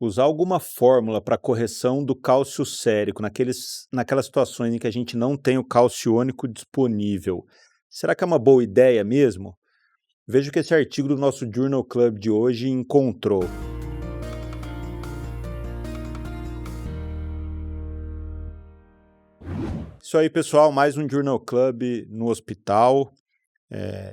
usar alguma fórmula para correção do cálcio sérico naquelas situações em que a gente não tem o cálcio único disponível. Será que é uma boa ideia mesmo? Veja o que esse artigo do nosso Journal Club de hoje encontrou. Isso aí, pessoal, mais um Journal Club no hospital.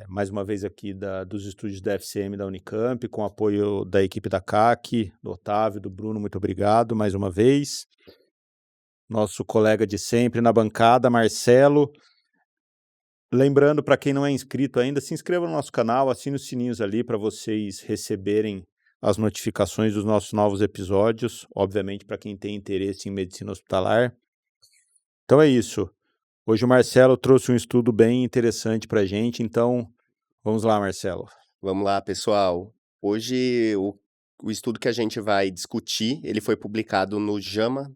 Mais uma vez aqui dos estúdios da FCM da Unicamp, com apoio da equipe da CAC, do Otávio, do Bruno, muito obrigado mais uma vez. Nosso colega de sempre na bancada, Marcelo. Lembrando, para quem não é inscrito ainda, se inscreva no nosso canal, assine os sininhos ali para vocês receberem as notificações dos nossos novos episódios, obviamente para quem tem interesse em medicina hospitalar. Então é isso. Hoje o Marcelo trouxe um estudo bem interessante para a gente, então vamos lá, Marcelo. Vamos lá, pessoal. Hoje o estudo que a gente vai discutir, ele foi publicado no JAMA,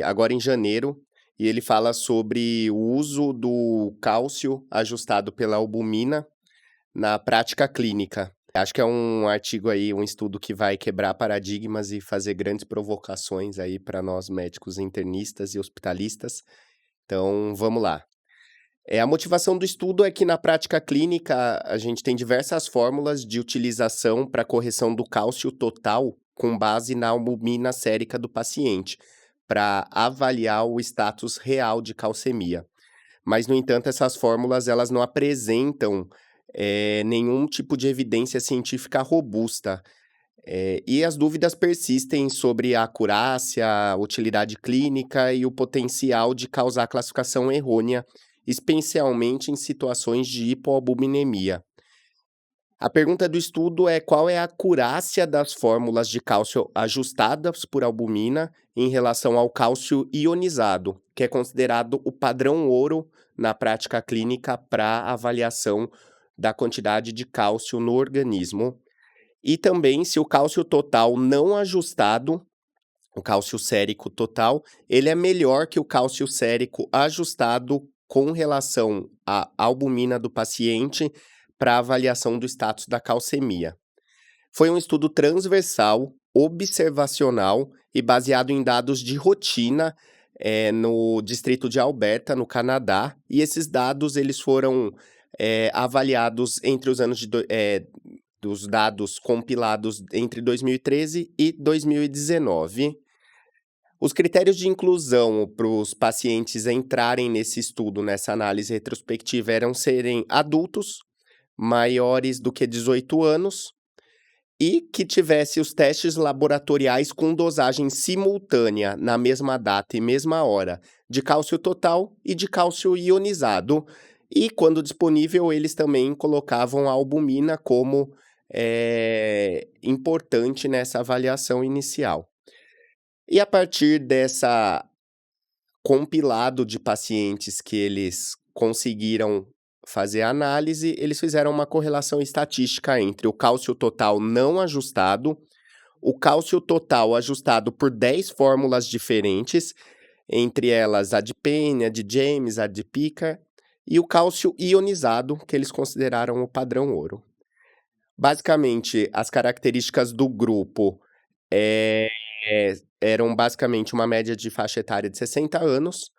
agora em janeiro, e ele fala sobre o uso do cálcio ajustado pela albumina na prática clínica. Acho que é um artigo aí, um estudo que vai quebrar paradigmas e fazer grandes provocações aí para nós médicos internistas e hospitalistas. Então, vamos lá. A motivação do estudo é que na prática clínica a gente tem diversas fórmulas de utilização para correção do cálcio total com base na albumina sérica do paciente, para avaliar o status real de calcemia. Mas, no entanto, essas fórmulas elas não apresentam nenhum tipo de evidência científica robusta. E as dúvidas persistem sobre a acurácia, a utilidade clínica e o potencial de causar classificação errônea, especialmente em situações de hipoalbuminemia. A pergunta do estudo é qual é a acurácia das fórmulas de cálcio ajustadas por albumina em relação ao cálcio ionizado, que é considerado o padrão ouro na prática clínica para avaliação da quantidade de cálcio no organismo. E também se o cálcio total não ajustado, o cálcio sérico total, ele é melhor que o cálcio sérico ajustado com relação à albumina do paciente para avaliação do status da calcemia. Foi um estudo transversal, observacional e baseado em dados de rotina no distrito de Alberta, no Canadá, e esses dados eles foram avaliados entre os anos dos dados compilados entre 2013 e 2019. Os critérios de inclusão para os pacientes entrarem nesse estudo, nessa análise retrospectiva, eram serem adultos, maiores do que 18 anos e que tivesse os testes laboratoriais com dosagem simultânea na mesma data e mesma hora de cálcio total e de cálcio ionizado. E, quando disponível, eles também colocavam a albumina como importante nessa avaliação inicial. E a partir dessa compilado de pacientes que eles conseguiram fazer a análise, eles fizeram uma correlação estatística entre o cálcio total não ajustado, o cálcio total ajustado por 10 fórmulas diferentes, entre elas a de Payne, a de James, a de Picker, e o cálcio ionizado, que eles consideraram o padrão ouro. Basicamente, as características do grupo eram basicamente uma média de faixa etária de 60 anos,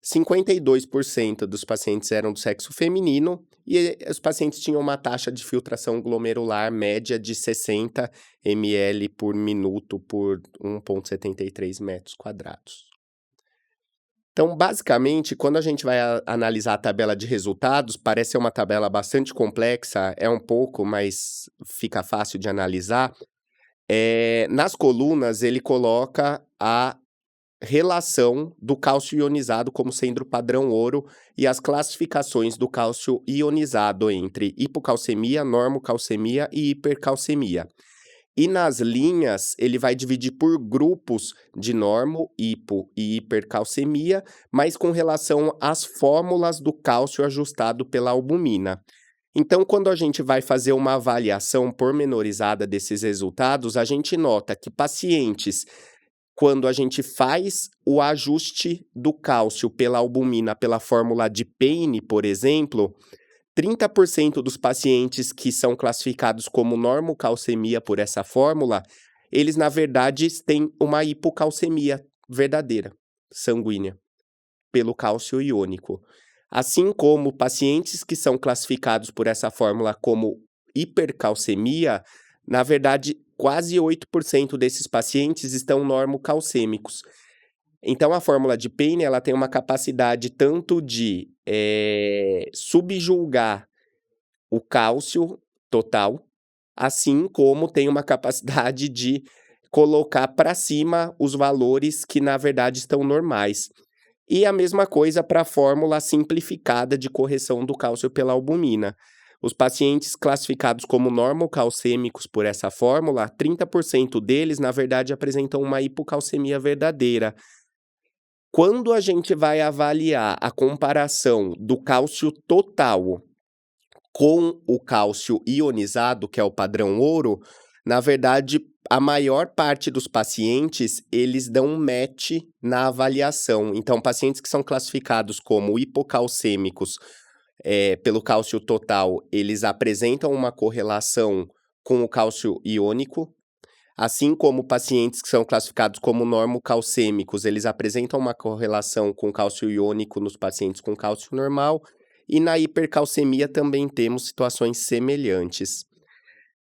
52% dos pacientes eram do sexo feminino e os pacientes tinham uma taxa de filtração glomerular média de 60 ml por minuto por 1,73 metros quadrados. Então, basicamente, quando a gente vai analisar a tabela de resultados, parece ser uma tabela bastante complexa, é um pouco, mas fica fácil de analisar. Nas colunas, ele coloca a relação do cálcio ionizado como sendo o padrão ouro e as classificações do cálcio ionizado entre hipocalcemia, normocalcemia e hipercalcemia. E nas linhas, ele vai dividir por grupos de normo, hipo e hipercalcemia, mas com relação às fórmulas do cálcio ajustado pela albumina. Então, quando a gente vai fazer uma avaliação pormenorizada desses resultados, a gente nota que pacientes, quando a gente faz o ajuste do cálcio pela albumina, pela fórmula de Payne, por exemplo, 30% dos pacientes que são classificados como normocalcemia por essa fórmula, eles, na verdade, têm uma hipocalcemia verdadeira, sanguínea, pelo cálcio iônico. Assim como pacientes que são classificados por essa fórmula como hipercalcemia, na verdade, quase 8% desses pacientes estão normocalcêmicos. Então, a fórmula de Payne, ela tem uma capacidade tanto de subjulgar o cálcio total, assim como tem uma capacidade de colocar para cima os valores que, na verdade, estão normais. E a mesma coisa para a fórmula simplificada de correção do cálcio pela albumina. Os pacientes classificados como normocalcêmicos por essa fórmula, 30% deles, na verdade, apresentam uma hipocalcemia verdadeira. Quando a gente vai avaliar a comparação do cálcio total com o cálcio ionizado, que é o padrão ouro, na verdade, a maior parte dos pacientes, eles dão um match na avaliação. Então, pacientes que são classificados como hipocalcêmicos pelo cálcio total, eles apresentam uma correlação com o cálcio iônico, assim como pacientes que são classificados como normocalcêmicos, eles apresentam uma correlação com cálcio iônico nos pacientes com cálcio normal, e na hipercalcemia também temos situações semelhantes.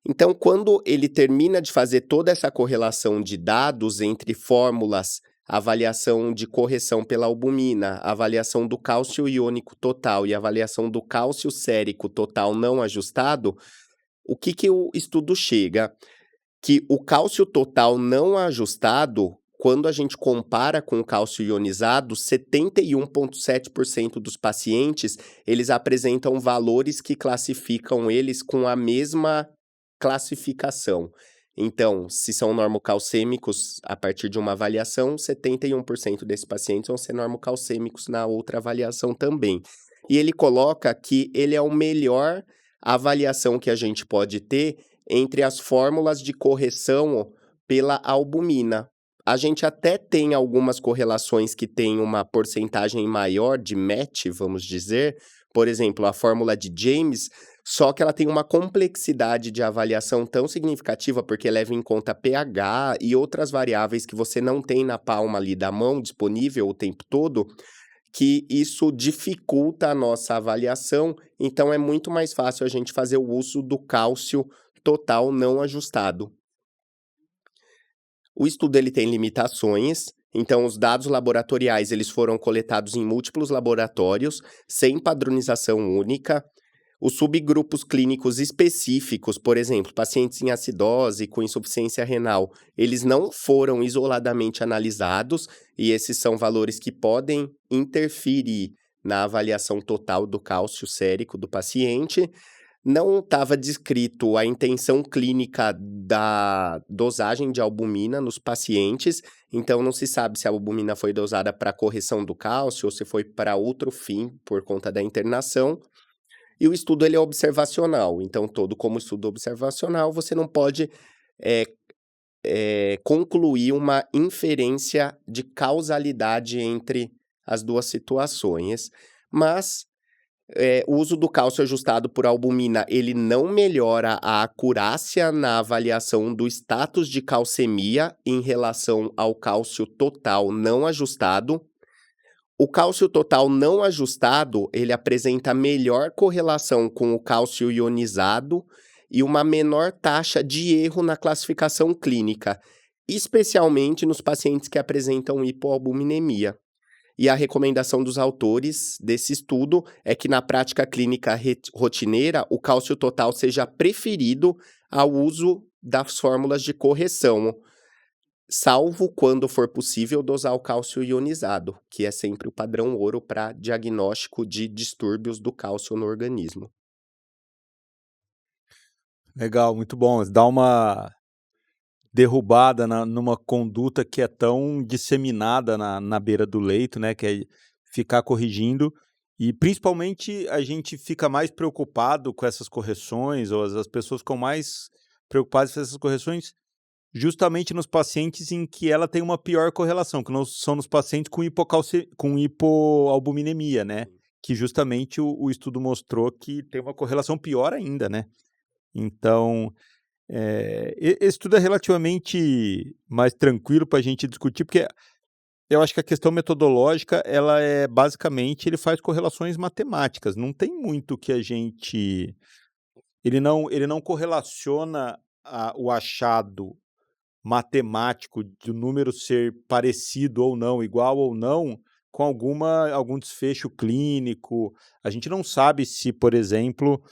Então, quando ele termina de fazer toda essa correlação de dados entre fórmulas, avaliação de correção pela albumina, avaliação do cálcio iônico total e avaliação do cálcio sérico total não ajustado, o que o estudo chega? Que o cálcio total não ajustado, quando a gente compara com o cálcio ionizado, 71,7% dos pacientes, eles apresentam valores que classificam eles com a mesma classificação. Então, se são normocalcêmicos, a partir de uma avaliação, 71% desses pacientes vão ser normocalcêmicos na outra avaliação também. E ele coloca que ele é a melhor avaliação que a gente pode ter entre as fórmulas de correção pela albumina. A gente até tem algumas correlações que têm uma porcentagem maior de match, vamos dizer. Por exemplo, a fórmula de James, só que ela tem uma complexidade de avaliação tão significativa porque leva em conta pH e outras variáveis que você não tem na palma ali da mão disponível o tempo todo, que isso dificulta a nossa avaliação. Então, é muito mais fácil a gente fazer o uso do cálcio total não ajustado. O estudo ele tem limitações, então os dados laboratoriais eles foram coletados em múltiplos laboratórios, sem padronização única. Os subgrupos clínicos específicos, por exemplo, pacientes em acidose com insuficiência renal, eles não foram isoladamente analisados, e esses são valores que podem interferir na avaliação total do cálcio sérico do paciente. Não estava descrito a intenção clínica da dosagem de albumina nos pacientes, então não se sabe se a albumina foi dosada para correção do cálcio ou se foi para outro fim por conta da internação. E o estudo ele é observacional, então todo como estudo observacional você não pode concluir uma inferência de causalidade entre as duas situações, mas o uso do cálcio ajustado por albumina, ele não melhora a acurácia na avaliação do status de calcemia em relação ao cálcio total não ajustado. O cálcio total não ajustado, ele apresenta melhor correlação com o cálcio ionizado e uma menor taxa de erro na classificação clínica, especialmente nos pacientes que apresentam hipoalbuminemia. E a recomendação dos autores desse estudo é que na prática clínica rotineira, o cálcio total seja preferido ao uso das fórmulas de correção, salvo quando for possível dosar o cálcio ionizado, que é sempre o padrão ouro para diagnóstico de distúrbios do cálcio no organismo. Legal, muito bom. Dá uma derrubada numa conduta que é tão disseminada na beira do leito, né, que é ficar corrigindo, e principalmente a gente fica mais preocupado com essas correções, ou as pessoas ficam mais preocupadas com essas correções justamente nos pacientes em que ela tem uma pior correlação, que não são nos pacientes com hipoalbuminemia, né, que justamente o estudo mostrou que tem uma correlação pior ainda, né. Então, Esse tudo é relativamente mais tranquilo para a gente discutir, porque eu acho que a questão metodológica, ela é basicamente, ele faz correlações matemáticas, não tem muito que a gente... Ele não correlaciona o achado matemático do número ser parecido ou não, igual ou não, com algum desfecho clínico. A gente não sabe se, por exemplo,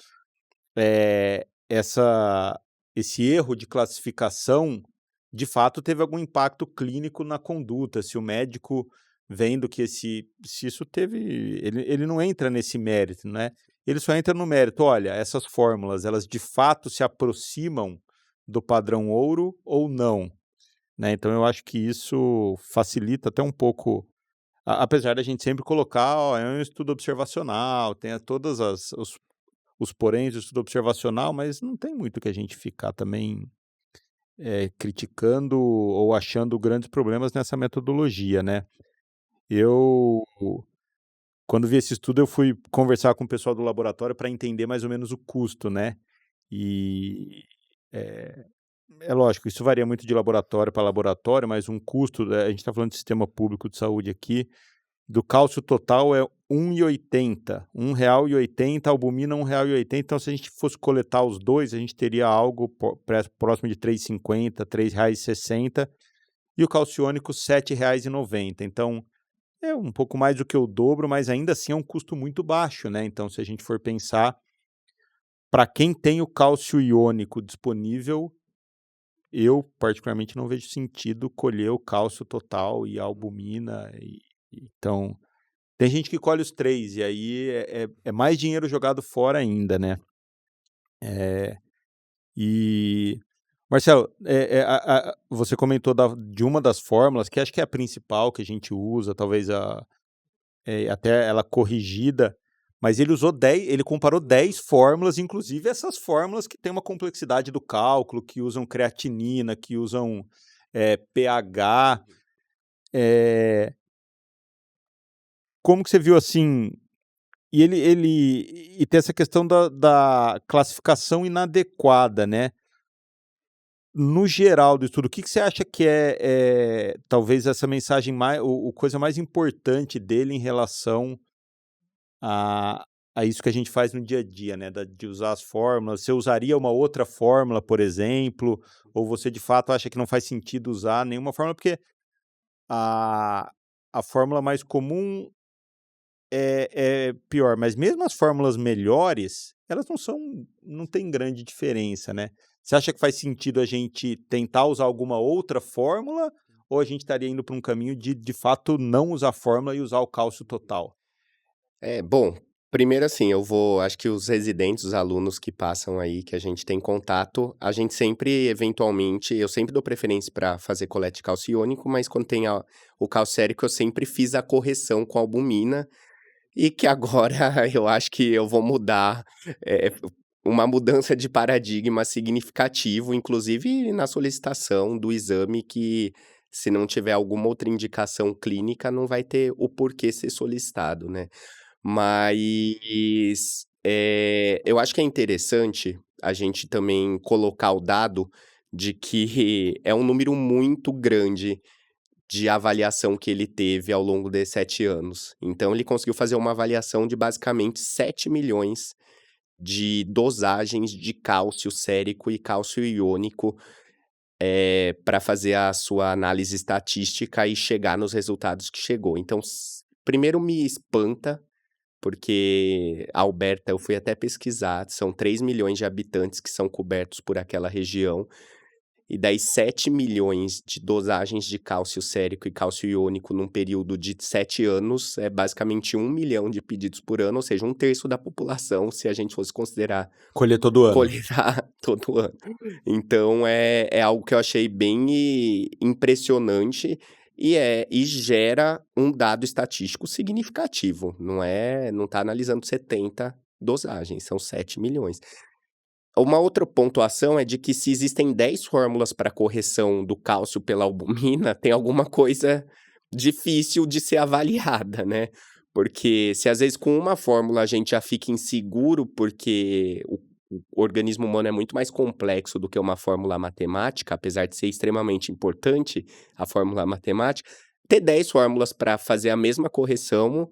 esse erro de classificação de fato teve algum impacto clínico na conduta, se o médico vendo que se isso teve, ele não entra nesse mérito, né? Ele só entra no mérito, olha, essas fórmulas, elas de fato se aproximam do padrão ouro ou não, né? Então eu acho que isso facilita até um pouco, apesar da gente sempre colocar, ó, é um estudo observacional, tem todas os poréns do estudo observacional, mas não tem muito que a gente ficar também criticando ou achando grandes problemas nessa metodologia, né? Quando vi esse estudo, eu fui conversar com o pessoal do laboratório para entender mais ou menos o custo, né? E é lógico, isso varia muito de laboratório para laboratório, mas um custo, a gente está falando de sistema público de saúde aqui, do cálcio total é R$ 1,80. R$ 1,80, albumina R$ 1,80. Então, se a gente fosse coletar os dois, a gente teria algo próximo de R$ 3,50, R$ 3,60. E o calciônico, R$ 7,90. Então, é um pouco mais do que o dobro, mas ainda assim é um custo muito baixo, né? Então, se a gente for pensar, para quem tem o cálcio iônico disponível, eu particularmente não vejo sentido colher o cálcio total e a albumina. Então, tem gente que colhe os três, e aí é mais dinheiro jogado fora ainda, né? E, Marcelo, você comentou de uma das fórmulas, que acho que é a principal que a gente usa, talvez até ela corrigida, mas ele comparou 10 fórmulas, inclusive essas fórmulas que têm uma complexidade do cálculo, que usam creatinina, que usam pH. Como que você viu assim? E tem essa questão da classificação inadequada, né? No geral do estudo, o que você acha que talvez essa mensagem coisa mais importante dele em relação a isso que a gente faz no dia a dia, né? De usar as fórmulas. Você usaria uma outra fórmula, por exemplo, ou você de fato acha que não faz sentido usar nenhuma fórmula, porque a fórmula mais comum é pior, mas mesmo as fórmulas melhores, elas não tem grande diferença, né? Você acha que faz sentido a gente tentar usar alguma outra fórmula, ou a gente estaria indo para um caminho de fato não usar a fórmula e usar o cálcio total? Bom, primeiro assim, acho que os residentes, os alunos que passam aí, que a gente tem contato, a gente sempre, eventualmente, eu sempre dou preferência para fazer colete de cálcio iônico, mas quando tem o cálcio sérico, eu sempre fiz a correção com albumina, e que agora eu acho que eu vou mudar, uma mudança de paradigma significativo, inclusive na solicitação do exame, que se não tiver alguma outra indicação clínica, não vai ter o porquê ser solicitado, né? Mas eu acho que é interessante a gente também colocar o dado de que é um número muito grande de avaliação que ele teve ao longo desses 7 anos. Então ele conseguiu fazer uma avaliação de basicamente 7 milhões de dosagens de cálcio sérico e cálcio iônico, para fazer a sua análise estatística e chegar nos resultados que chegou. Então, primeiro me espanta, porque a Alberta, eu fui até pesquisar, são 3 milhões de habitantes que são cobertos por aquela região, e daí 7 milhões de dosagens de cálcio sérico e cálcio iônico num período de 7 anos, é basicamente 1 milhão de pedidos por ano, ou seja, 1/3 da população, se a gente fosse considerar Colher todo ano. colherar todo ano. Então é algo que eu achei bem impressionante e gera um dado estatístico significativo. Não tá analisando 70 dosagens, são 7 milhões. Uma outra pontuação é de que se existem 10 fórmulas para correção do cálcio pela albumina, tem alguma coisa difícil de ser avaliada, né? Porque se às vezes com uma fórmula a gente já fica inseguro porque o organismo humano é muito mais complexo do que uma fórmula matemática, apesar de ser extremamente importante a fórmula matemática, ter 10 fórmulas para fazer a mesma correção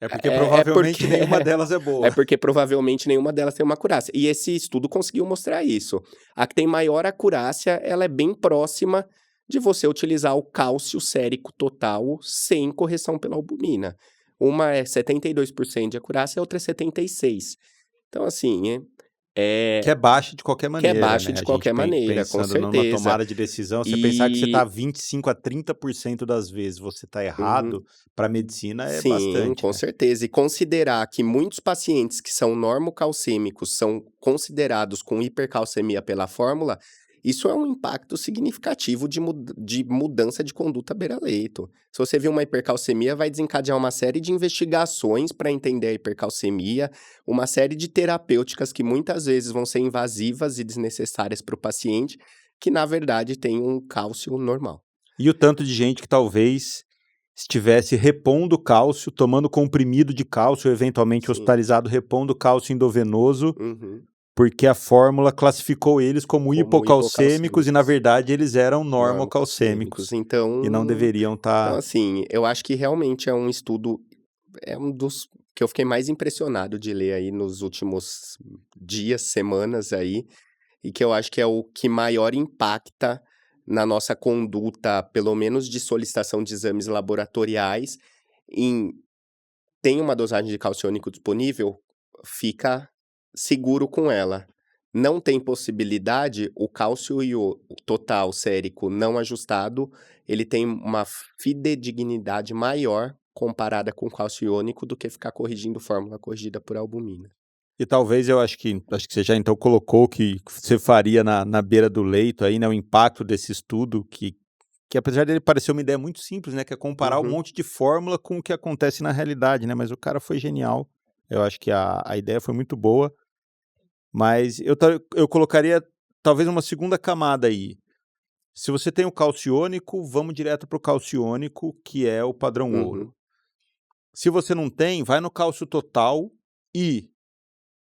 É porque é porque provavelmente nenhuma delas é é boa. porque provavelmente nenhuma delas tem uma acurácia. E esse estudo conseguiu mostrar isso. A que tem maior acurácia, ela é bem próxima de você utilizar o cálcio sérico total sem correção pela albumina. Uma é 72% de acurácia, a outra é 76%. Então, assim, Que é baixa de qualquer que é maneira, baixa né? de A gente qualquer maneira, com pensando numa certeza. tomada de decisão, você pensar que você E tá 25 a 30% das vezes você tá Uhum. errado, para medicina é Sim, bastante, com né? certeza. E considerar que muitos pacientes que são normocalcêmicos são considerados com hipercalcemia pela fórmula, isso é um impacto significativo de mudança de conduta beira-leito. Se você viu uma hipercalcemia, vai desencadear uma série de investigações para entender a hipercalcemia, uma série de terapêuticas que muitas vezes vão ser invasivas e desnecessárias para o paciente, que na verdade tem um cálcio normal. E o tanto de gente que talvez estivesse repondo cálcio, tomando comprimido de cálcio, eventualmente Sim. hospitalizado, repondo cálcio endovenoso, Uhum. porque a fórmula classificou eles como Como hipocalcêmicos e, na hipocalcêmicos. verdade, eles eram Normocalcêmicos. normocalcêmicos e não deveriam Então, estar. assim, eu acho que realmente é um estudo, é um dos que eu fiquei mais impressionado de ler aí nos últimos dias, semanas aí, e que eu acho que é o que maior impacta na nossa conduta, pelo menos de solicitação de exames laboratoriais, em tem uma dosagem de calciônico disponível, fica seguro com ela. Não tem possibilidade, o cálcio o total sérico não ajustado, ele tem uma fidedignidade maior comparada com o cálcio iônico do que ficar corrigindo fórmula corrigida por albumina. E talvez acho que você já então colocou que você faria na beira do leito aí, né, o impacto desse estudo que apesar dele parecer uma ideia muito simples, né, que é comparar um Uhum. monte de fórmula com o que acontece na realidade, né, mas o cara foi genial. Eu acho que a ideia foi muito boa, mas eu colocaria talvez uma segunda camada aí. Se você tem o calciônico, vamos direto para o calciônico, que é o padrão ouro. Uhum. Se você não tem, vai no cálcio total e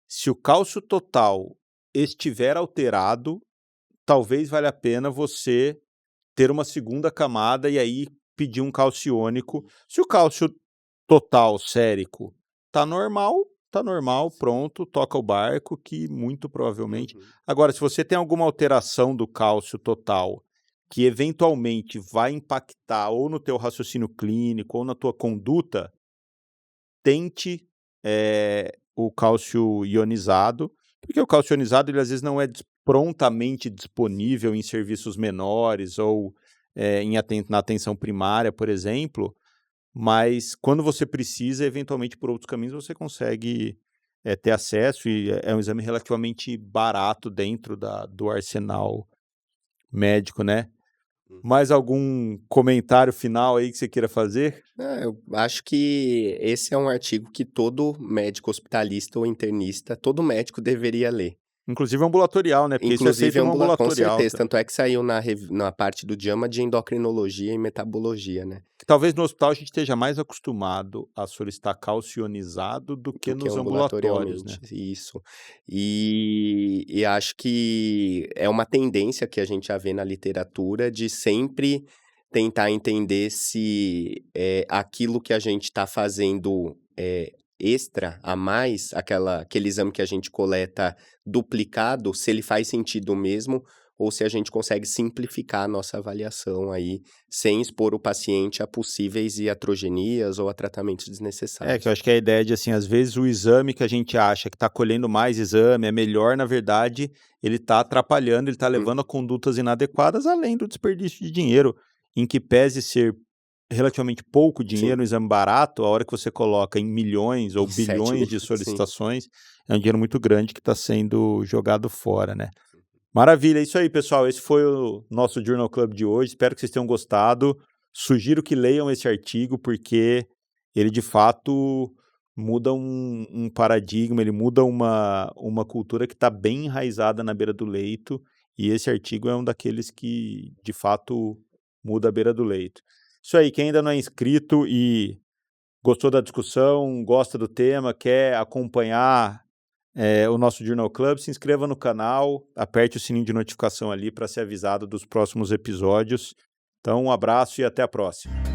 se o cálcio total estiver alterado, talvez valha a pena você ter uma segunda camada e aí pedir um calciônico. Se o cálcio total sérico tá normal, pronto, toca o barco, que muito provavelmente. Uhum. Agora, se você tem alguma alteração do cálcio total que eventualmente vai impactar ou no teu raciocínio clínico ou na tua conduta, tente o cálcio ionizado, porque o cálcio ionizado ele às vezes não é prontamente disponível em serviços menores ou na atenção primária, por exemplo, mas quando você precisa, eventualmente por outros caminhos você consegue ter acesso e é um exame relativamente barato dentro do arsenal médico, né? Mais algum comentário final aí que você queira fazer? Eu acho que esse é um artigo que todo médico hospitalista ou internista, todo médico deveria ler. Inclusive ambulatorial, né? Porque isso é Inclusive feito no com ambulatorial. certeza, tanto é que saiu na parte do JAMA de endocrinologia e metabologia, né, Que talvez no hospital a gente esteja mais acostumado a solicitar calcionizado do que do que nos ambulatórios, né? ambulatorialmente, isso. E acho que é uma tendência que a gente já vê na literatura de sempre tentar entender se, aquilo que a gente está fazendo, extra, a mais, aquele exame que a gente coleta duplicado, se ele faz sentido mesmo, ou se a gente consegue simplificar a nossa avaliação aí, sem expor o paciente a possíveis iatrogenias ou a tratamentos Que eu desnecessários. acho que é a ideia de, assim, às vezes o exame que a gente acha que está colhendo mais exame, é melhor, na verdade, ele está atrapalhando, ele está levando a condutas inadequadas, além do desperdício de dinheiro, em que pese ser relativamente pouco dinheiro, Sim. um exame barato, a hora que você coloca em milhões ou Em 7 bilhões de milhões, sim. solicitações, é um dinheiro muito grande que está sendo jogado fora, né? Maravilha, é isso aí, pessoal. Esse foi o nosso Journal Club de hoje. Espero que vocês tenham gostado. Sugiro que leiam esse artigo, porque ele de fato muda um paradigma, ele muda uma cultura que está bem enraizada na beira do leito. E esse artigo é um daqueles que de fato muda a beira do leito. Isso aí, quem ainda não é inscrito e gostou da discussão, gosta do tema, quer acompanhar o nosso Journal Club, se inscreva no canal, aperte o sininho de notificação ali para ser avisado dos próximos episódios. Então, um abraço e até a próxima.